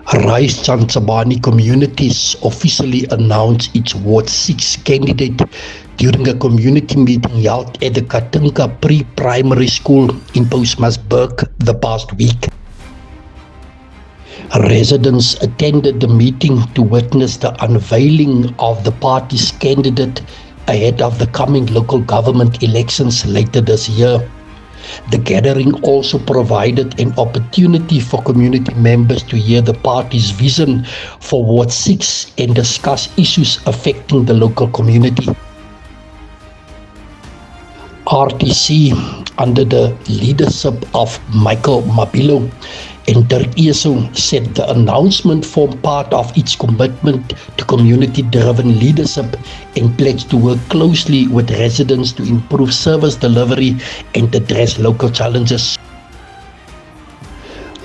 Rise Chansabani Communities officially announced its Ward 6 candidate during a community meeting held at the Katinka Pre-Primary School in Postmasburg the past week. Residents attended the meeting to witness the unveiling of the party's candidate ahead of the coming local government elections later this year. The gathering also provided an opportunity for community members to hear the party's vision for Ward 6 and discuss issues affecting the local community. RTC, under the leadership of Michael Mabilo and Dirk Eso, said the announcement formed part of its commitment to community-driven leadership and pledged to work closely with residents to improve service delivery and address local challenges.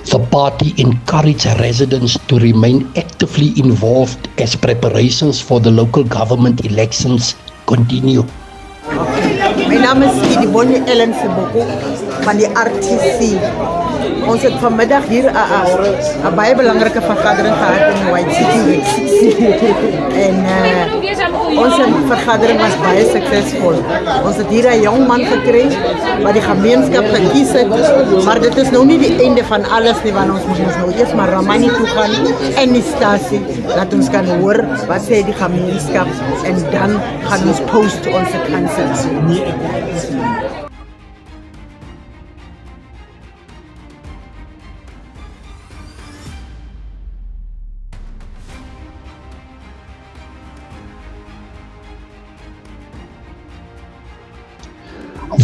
The party encouraged residents to remain actively involved as preparations for the local government elections continue. My naam is Idibonye Ellen Seboko van die RTC. Ons het vanmiddag hier 'n baie belangrike vergadering gehad in White City. En onze vergadering was baie suksesvol. Ons het hier 'n jong man gekry wat die gemeenskap gekies het, maar dit is nou nie die einde van alles nie, want ons moet nou eers maar Ramani toe gaan en die stasie, dat ons kan hoor wat sê die gemeenskap en dan gaan ons post onze kansels.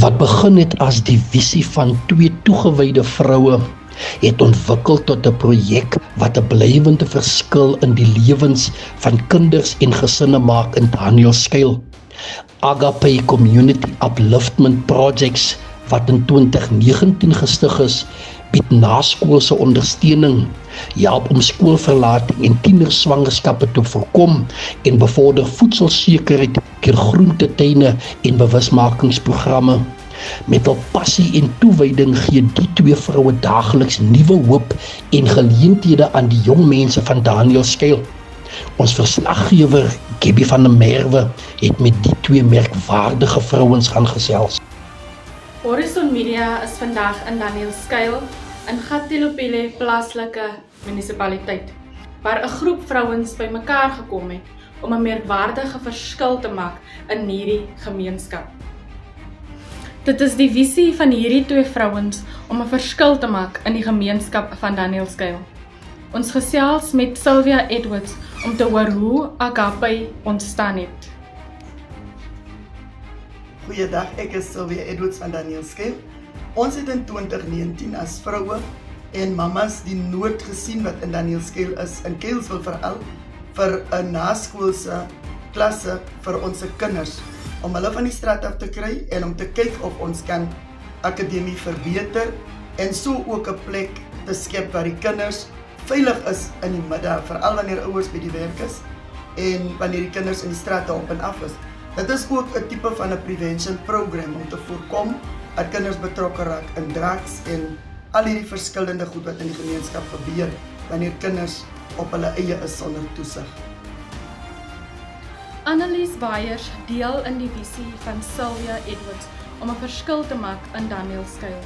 Wat begin het as die visie van 2 toegewyde vroue, het ontwikkel tot 'n projek wat 'n blywende verskil in die lewens van kinders en gesinne maak in Danielskuil. Agape Community Upliftment Projects, wat in 2019 gestig is, bied naskoolse ondersteuning, help om skoolverlating en tienerswangerskappe te voorkom en bevorder voedselsekerheid deur groentetuine en bewusmakingsprogramme. Met hul passie en toewyding gee die 2 vroue daagliks nuwe hoop en geleenthede aan die jong mense van Danielskuil. Ons verslaggewer, Gabby van der Merwe, het met die 2 merkwaardige vrouens gaan gesels. Horizon Media is vandag in Danielskuil in Gatelopele plaaslike munisipaliteit, waar 'n groep vrouens bymekaar gekom het om 'n merkwaardige verskil te maak in hierdie gemeenskap. Dit is die visie van hierdie 2 vrouens om 'n verskil te maak in die gemeenskap van Danielskuil. Ons gesels met Sylvia Edwards om te hoor hoe Agape ontstaan het. Goeiedag, ek is Sylvia Edwards van Danielskuil. Ons het in 2019 as vroue en mamas die nood gesien wat in Danielskuil is, in Kuilsville veral, vir 'n naskoolse klasse vir ons kinders, om hulle van die straat af te kry en om te kyk of ons kan akademie verbeter en so ook 'n plek te skep waar die kinders veilig is in die middag, veral wanneer ouers by die werk is en wanneer die kinders in die strate op en af is. Dit is ook 'n tipe van 'n prevention program om te voorkom dat kinders betrokke raak in drugs en al hierdie verskillende goed wat in die gemeenskap gebeur wanneer kinders op hulle eie is sonder toesig. Annelies Beyers deel in die visie van Sylvia Edwards om 'n verskil te maak in Danielskuil.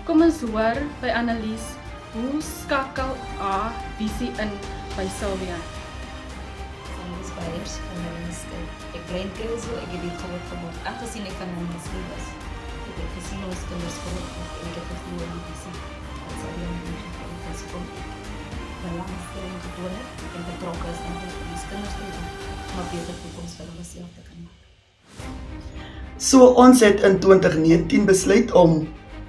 Kom ons hoor by Annelies, hoe skakel haar visie in by Sylvia? Annelies Beyers van Danielskuil. Ek bly in Kuilsville, ek het hier groot geword, aangesien ek van Danielskuil is. Ek het gesien ons kinders groot word en ek het geglo in die visie. Dat sal die mense van die visie kom. Belangstelling getoon het en betrokke is en vir ons kinders te doen, om 'n beter toekoms vir hulle self te kan maak. So ons het in 2019 besluit om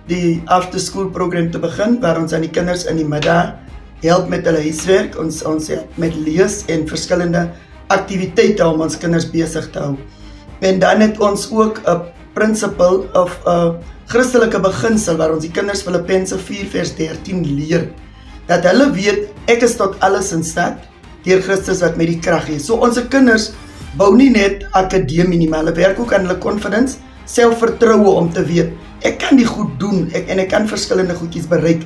die after school program te begin, waar ons aan die kinders in die middag help met hulle huiswerk, ons help met lees en verskillende aktiwiteite om ons kinders besig te hou. En dan het ons ook 'n principle of 'n Christelike beginsel waar ons die kinders Filippense 4:13 leer, dat hulle weet ek is tot alles in staat deur Christus wat my die krag gee. So ons kinders bou nie net akademie nie, maar hulle werk ook aan hulle confidence, selfvertroue om te weet ek kan die goed doen en ek kan verskillende goedjies bereik.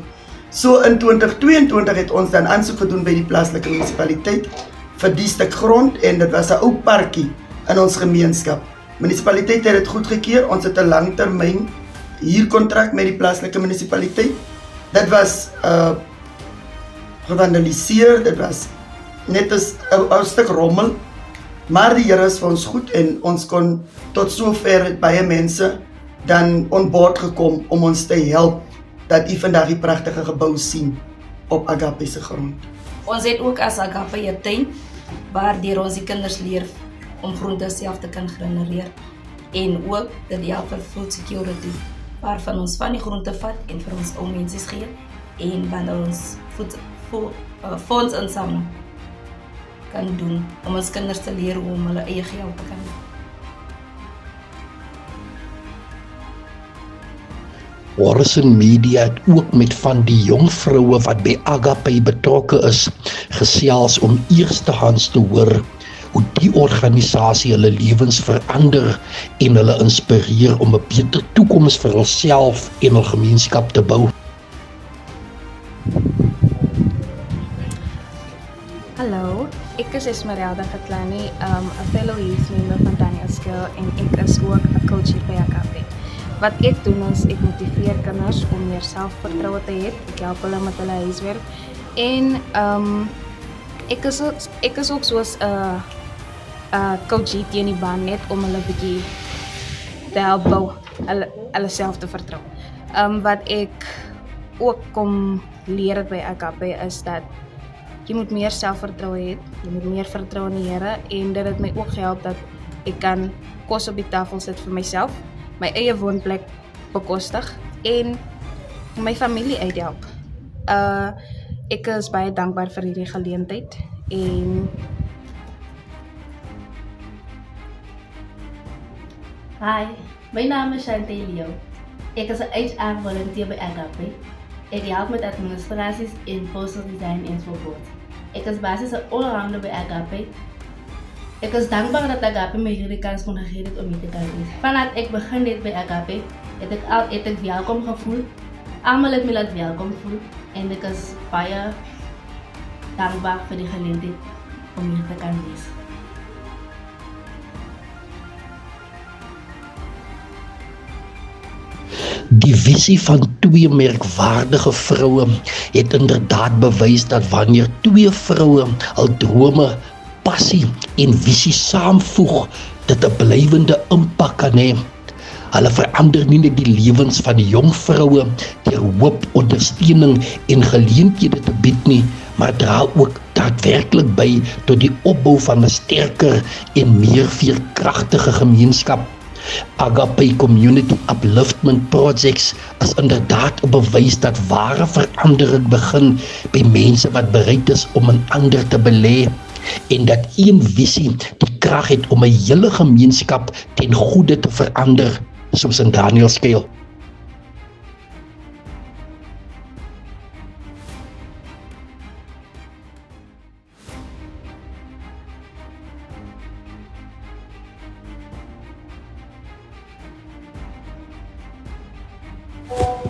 So in 2022 het ons dan aansoek gedoen by die plaaslike munisipaliteit vir die stuk grond en dit was 'n ou parkie in ons gemeenskap. Munisipaliteit het dit goedgekeur. Ons het 'n langtermyn huurkontrak met die plaaslike munisipaliteit. Dit was gevandaliseer, dit was net 'n ou stuk rommel, maar die Here is vir ons goed en ons kon tot sover het baie mense dan on board gekom om ons te help dat u vandag die pragtige gebou sien op Agape se grond. Ons het ook as Agape 'n tuin waar deur ons die kinders leer om groente self te kan genereer en ook dat die help vir food security waarvan ons van die groente vat en vir ons ou mense gee en wanneer ons fondsinsameling kan doen om ons kinders te leer hoe om hulle eie geld te kan doen. Horizon Media het ook met van die jong vroue wat by Agape betrokke is, gesels om eerstehands te hoor hoe die organisasie hulle lewens verander en hulle inspireer om 'n beter toekoms vir hulself en hul gemeenskap te bou. Hallo, ek is Esmeralda Katlani, 'n fellow youth member van Daniel Skill en ek is ook 'n coach hier by Agape. Wat ek doen is, ek motiveer kinders om meer selfvertroue te hê, ek help hulle met hulle huiswerk en ek is ook soos 'n coach hier teen die baan net om hulle bietjie te help bou, hulle self te vertrou. Wat ek ook kom leer by Agape is dat jy moet meer selfvertroue hê, jy moet meer vertrou in die Here en dit het my ook gehelp dat ek kan kos op die tafel sit vir myself, my eie woonplek bekostig en my familie uithelp. Ek is baie dankbaar vir hierdie geleentheid en Hi, my naam is Chantel Leo. Ek is 'n HR volunteer by Agape. Ek help met administrasies en postal design ensovoort. Ek is basies 'n all-rounder by Agape. Ek is dankbaar dat Agape my hierdie kans kon gegee het om hier te kan wees. Vanaf ek begin het by Agape, het ek welkom gevoel. Almal het my laat welkom voel en ek is baie dankbaar vir die geleentheid om hier te kan wees. Die visie van twee merkwaardige vroue het inderdaad bewys dat wanneer twee vroue hul drome, passie en visie saamvoeg, dit 'n blywende impak kan hê. Hulle verander nie net die lewens van die jong vroue deur hoop, ondersteuning en geleenthede te bied nie, maar dra ook daadwerklik by tot die opbou van 'n sterker en meer veerkragtige gemeenskap. Agape Community Upliftment Projects is inderdaad 'n bewys dat ware verandering begin by mense wat bereid is om in ander te belê en dat een visie die krag het om 'n hele gemeenskap ten goeie te verander, soos in Daniel Skill.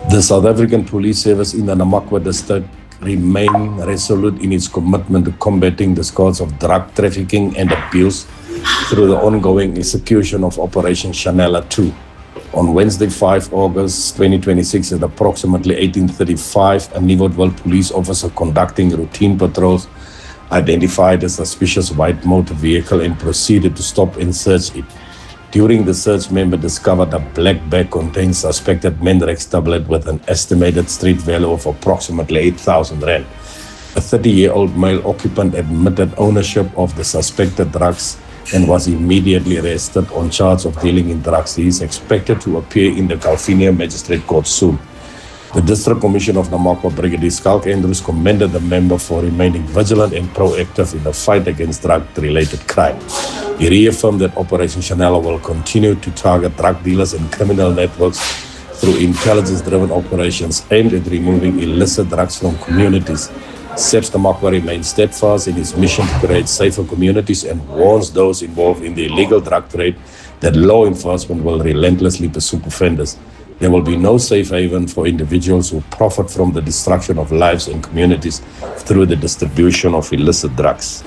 The South African Police Service in the Namakwa district remain resolute in its commitment to combating the scourge of drug trafficking and abuse through the ongoing execution of Operation Chanela 2. On Wednesday, 5 August 2026, at approximately 18:35, a Nieuwoudtville police officer conducting routine patrols identified a suspicious white motor vehicle and proceeded to stop and search it. During the search, member discovered a black bag containing suspected Menrex tablet with an estimated street value of approximately 8,000 rand. A 30-year-old male occupant admitted ownership of the suspected drugs and was immediately arrested on charge of dealing in drugs. He is expected to appear in the Calvinia Magistrate Court soon. The District Commission of Namakwa, Brigadier Skalk Andrews, commended the member for remaining vigilant and proactive in the fight against drug-related crime. He reaffirmed that Operation Chanela will continue to target drug dealers and criminal networks through intelligence-driven operations aimed at removing illicit drugs from communities. SEPS Namakwa remains steadfast in its mission to create safer communities and warns those involved in the illegal drug trade that law enforcement will relentlessly pursue offenders. There will be no safe haven for individuals who profit from the destruction of lives and communities through the distribution of illicit drugs.